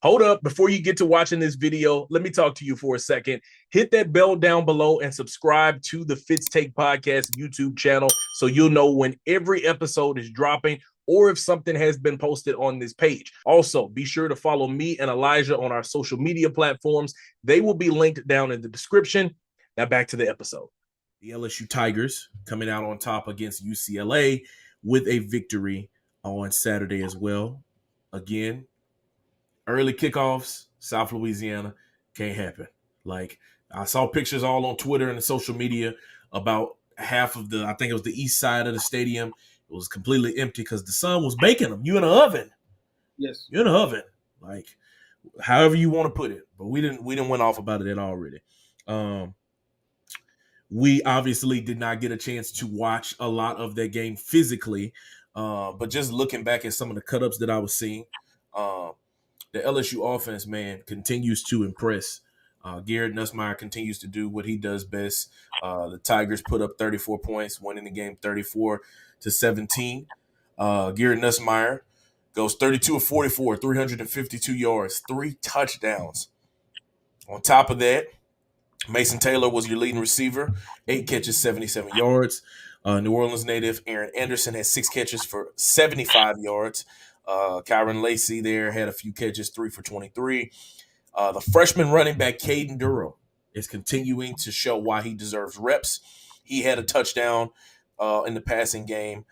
Hold up, before you get to watching this video, let me talk to you for a second. Hit that bell down below and subscribe to the Fitz Take Podcast YouTube channel so you'll know when every episode is dropping or if something has been posted on this page. Also, be sure to follow me and Elijah on our social media platforms. They will be linked down in the description. Now back to the episode. The LSU Tigers coming out on top against UCLA with a victory on Saturday as well. Again, early kickoffs, South Louisiana, can't happen. Like, I saw pictures all on Twitter and the social media about half of I think it was the east side of the stadium. It was completely empty because the sun was baking them. You in an oven. Yes. You're in an oven. Like, however you want to put it. But we didn't went off about it already. We obviously did not get a chance to watch a lot of that game physically. But just looking back at some of the cut-ups that I was seeing, the LSU offense, man, continues to impress. Garrett Nussmeier continues to do what he does best. The Tigers put up 34 points, winning the game 34-17. Garrett Nussmeier goes 32 of 44, 352 yards, 3 touchdowns. On top of that, Mason Taylor was your leading receiver, 8 catches, 77 yards. New Orleans native Aaron Anderson had 6 catches for 75 yards. Kyron Lacey there had a few catches, 3 for 23. The freshman running back, Caden Durham, is continuing to show why he deserves reps. He had a touchdown in the passing game.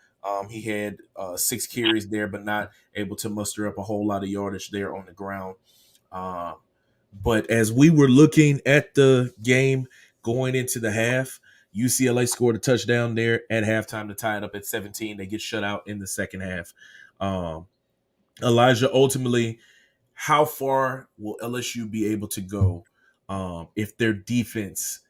He had 6 carries there, but not able to muster up a whole lot of yardage there on the ground. But as we were looking at the game going into the half, UCLA scored a touchdown there at halftime to tie it up at 17. They get shut out in the second half. Elijah, ultimately, how far will LSU be able to go if their defense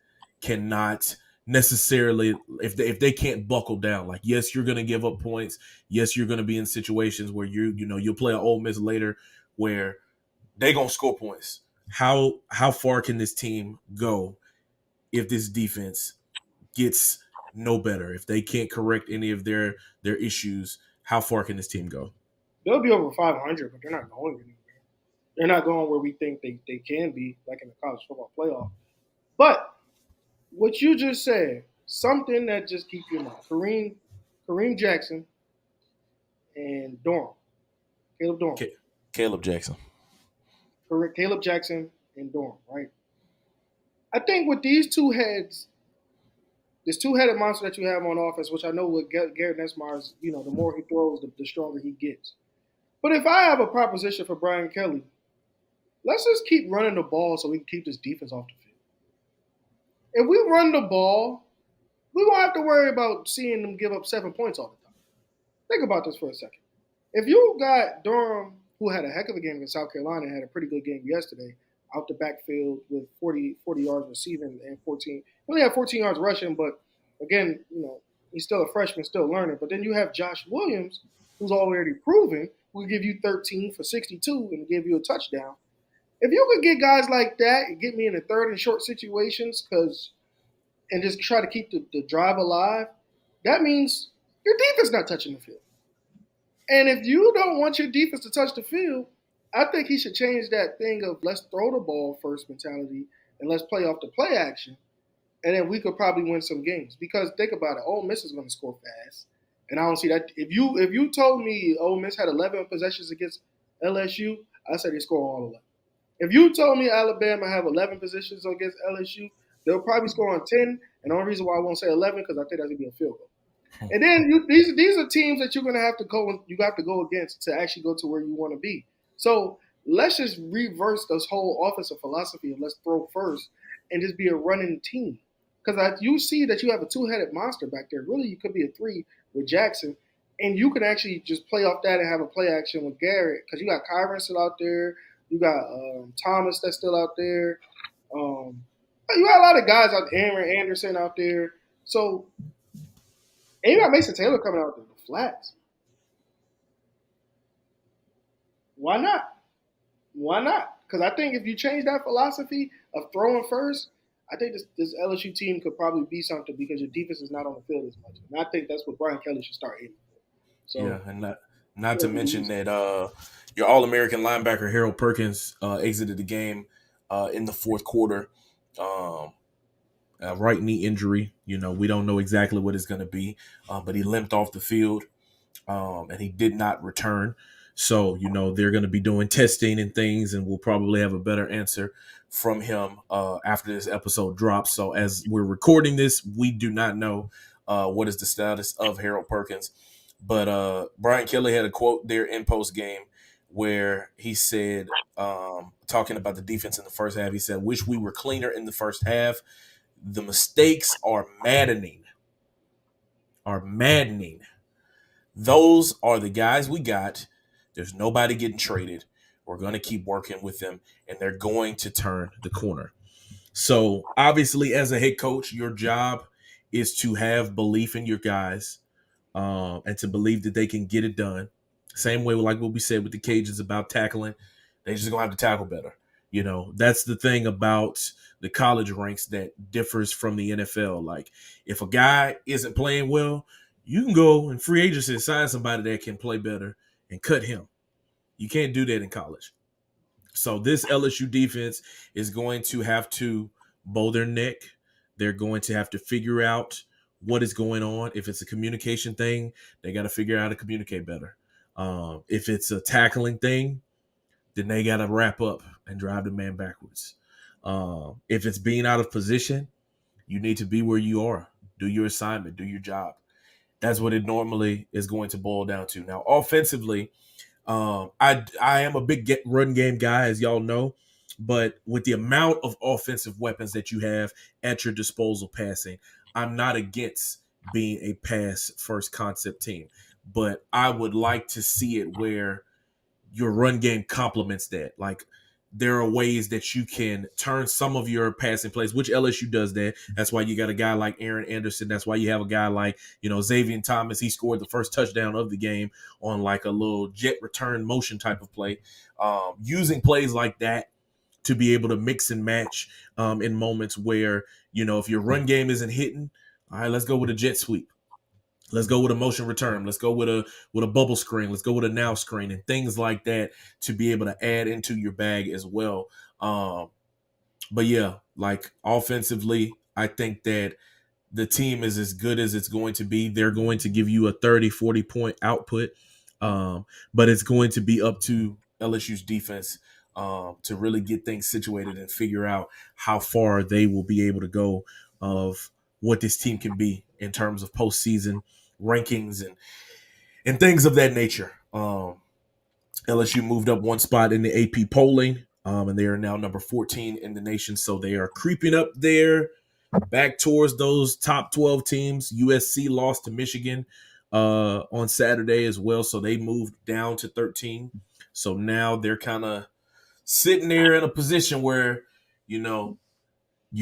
cannot necessarily, if they can't buckle down? Like, yes, you're going to give up points. Yes, you're going to be in situations where you'll play an Ole Miss later where they're going to score points. How far can this team go if this defense gets no better? If they can't correct any of their issues, how far can this team go? They'll be over 500, but they're not going anywhere. They're not going where we think they can be, like in the college football playoff. But what you just said, something that just keep you in mind. Kareem Jackson and Durham. Caleb Durham. Caleb Jackson. Correct. Caleb Jackson and Durham, right? I think with these two heads, this two-headed monster that you have on offense, which I know with Garrett Nussmeier's, the more he throws, the stronger he gets. But if I have a proposition for Brian Kelly, let's just keep running the ball so we can keep this defense off the field. If we run the ball, we won't have to worry about seeing them give up 7 points all the time. Think about this for a second. If you got Durham, who had a heck of a game in South Carolina, had a pretty good game yesterday, out the backfield with 40 yards receiving and 14. He only had 14 yards rushing, but again, he's still a freshman, still learning. But then you have Josh Williams, who's already proven, will give you 13 for 62 and give you a touchdown. If you could get guys like that and get me in the third and short situations and just try to keep the drive alive, that means your defense not touching the field. And if you don't want your defense to touch the field, I think he should change that thing of let's throw the ball first mentality and let's play off the play action. And then we could probably win some games. Because think about it, Ole Miss is going to score fast. And I don't see that. If you told me Ole Miss had 11 possessions against LSU, I said they score all 11. If you told me Alabama have 11 possessions against LSU, they'll probably score on 10. And the only reason why I won't say 11 because I think that's going to be a field goal. And then these are teams that you're going to have to go against to actually go to where you want to be. So let's just reverse this whole offensive philosophy and let's throw first and just be a running team. Because you see that you have a two-headed monster back there. Really, you could be a 3 with Jackson, and you can actually just play off that and have a play action with Garrett. Because you got Kyron still out there, you got Thomas that's still out there. You got a lot of guys out there, Aaron Anderson out there. So, and you got Mason Taylor coming out with the flats. Why not? Why not? Because I think if you change that philosophy of throwing first, I think this LSU team could probably be something because your defense is not on the field as much. And I think that's what Brian Kelly should start aiming for. So, yeah, and Not to mention that your All-American linebacker Harold Perkins exited the game in the fourth quarter. Right knee injury. We don't know exactly what it's going to be, but he limped off the field, and he did not return. So, they're going to be doing testing and things, and we'll probably have a better answer from him after this episode drops. So, as we're recording this, we do not know what is the status of Harold Perkins. But Brian Kelly had a quote there in post game where he said, talking about the defense in the first half, he said, "Wish we were cleaner in the first half. The mistakes are maddening. Those are the guys we got. There's nobody getting traded. We're going to keep working with them, and they're going to turn the corner." So, obviously, as a head coach, your job is to have belief in your guys and to believe that they can get it done. Same way, like what we said with the Cajuns about tackling. They just going to have to tackle better. That's the thing about the college ranks that differs from the NFL. Like, if a guy isn't playing well, you can go in free agency and sign somebody that can play better and cut him. You can't do that in college. So this LSU defense is going to have to bow their neck. They're going to have to figure out what is going on. If it's a communication thing, they got to figure out how to communicate better. If it's a tackling thing, then they got to wrap up and drive the man backwards. If it's being out of position, you need to be where you are. Do your assignment. Do your job. That's what it normally is going to boil down to. Now, offensively, I am a big run game guy, as y'all know, but with the amount of offensive weapons that you have at your disposal passing, I'm not against being a pass first concept team, but I would like to see it where your run game complements that. Like, there are ways that you can turn some of your passing plays, which LSU does that. That's why you got a guy like Aaron Anderson. That's why you have a guy like, Xavier Thomas. He scored the first touchdown of the game on like a little jet return motion type of play. Using plays like that to be able to mix and match in moments where, if your run game isn't hitting, all right, let's go with a jet sweep. Let's go with a motion return. Let's go with a bubble screen. Let's go with a now screen and things like that to be able to add into your bag as well. But yeah, like offensively, I think that the team is as good as it's going to be. They're going to give you a 30, 40 point output. But it's going to be up to LSU's defense to really get things situated and figure out how far they will be able to go of what this team can be in terms of postseason rankings and things of that nature. LSU moved up one spot in the AP polling, and they are now number 14 in the nation. So they are creeping up there back towards those top 12 teams. USC lost to Michigan on Saturday as well, so they moved down to 13. So now they're kind of sitting there in a position where, you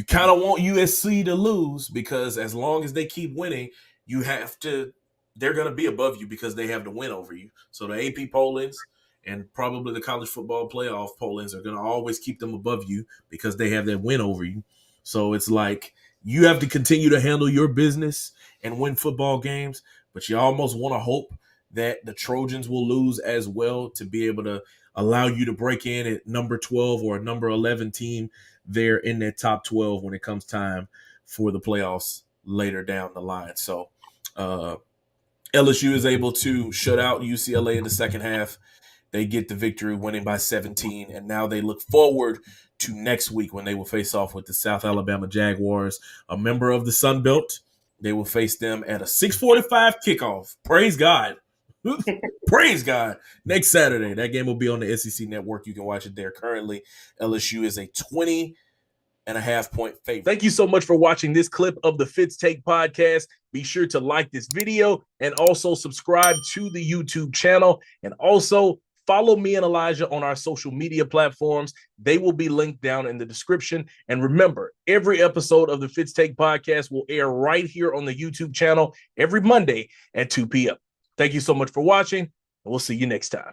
kind of want USC to lose, because as long as they keep winning, they're going to be above you because they have the win over you. So the AP pollings and probably the college football playoff pollings are going to always keep them above you because they have that win over you. So it's like you have to continue to handle your business and win football games, but you almost want to hope that the Trojans will lose as well to be able to allow you to break in at number 12 or a number 11 team there in that top 12 when it comes time for the playoffs later down the line. So LSU is able to shut out UCLA in the second half. They get the victory, winning by 17, and now they look forward to next week when they will face off with the South Alabama Jaguars, a member of the Sun Belt. They will face them at a 6:45 kickoff. Praise God. Praise God. Next Saturday. That game will be on the SEC Network. You can watch it there. Currently, LSU is a 20.5-point favorite. Thank you so much for watching this clip of the Fitz Take Podcast. Be sure to like this video and also subscribe to the YouTube channel. And also follow me and Elijah on our social media platforms. They will be linked down in the description. And remember, every episode of the Fitz Take Podcast will air right here on the YouTube channel every Monday at 2 p.m. Thank you so much for watching, and we'll see you next time.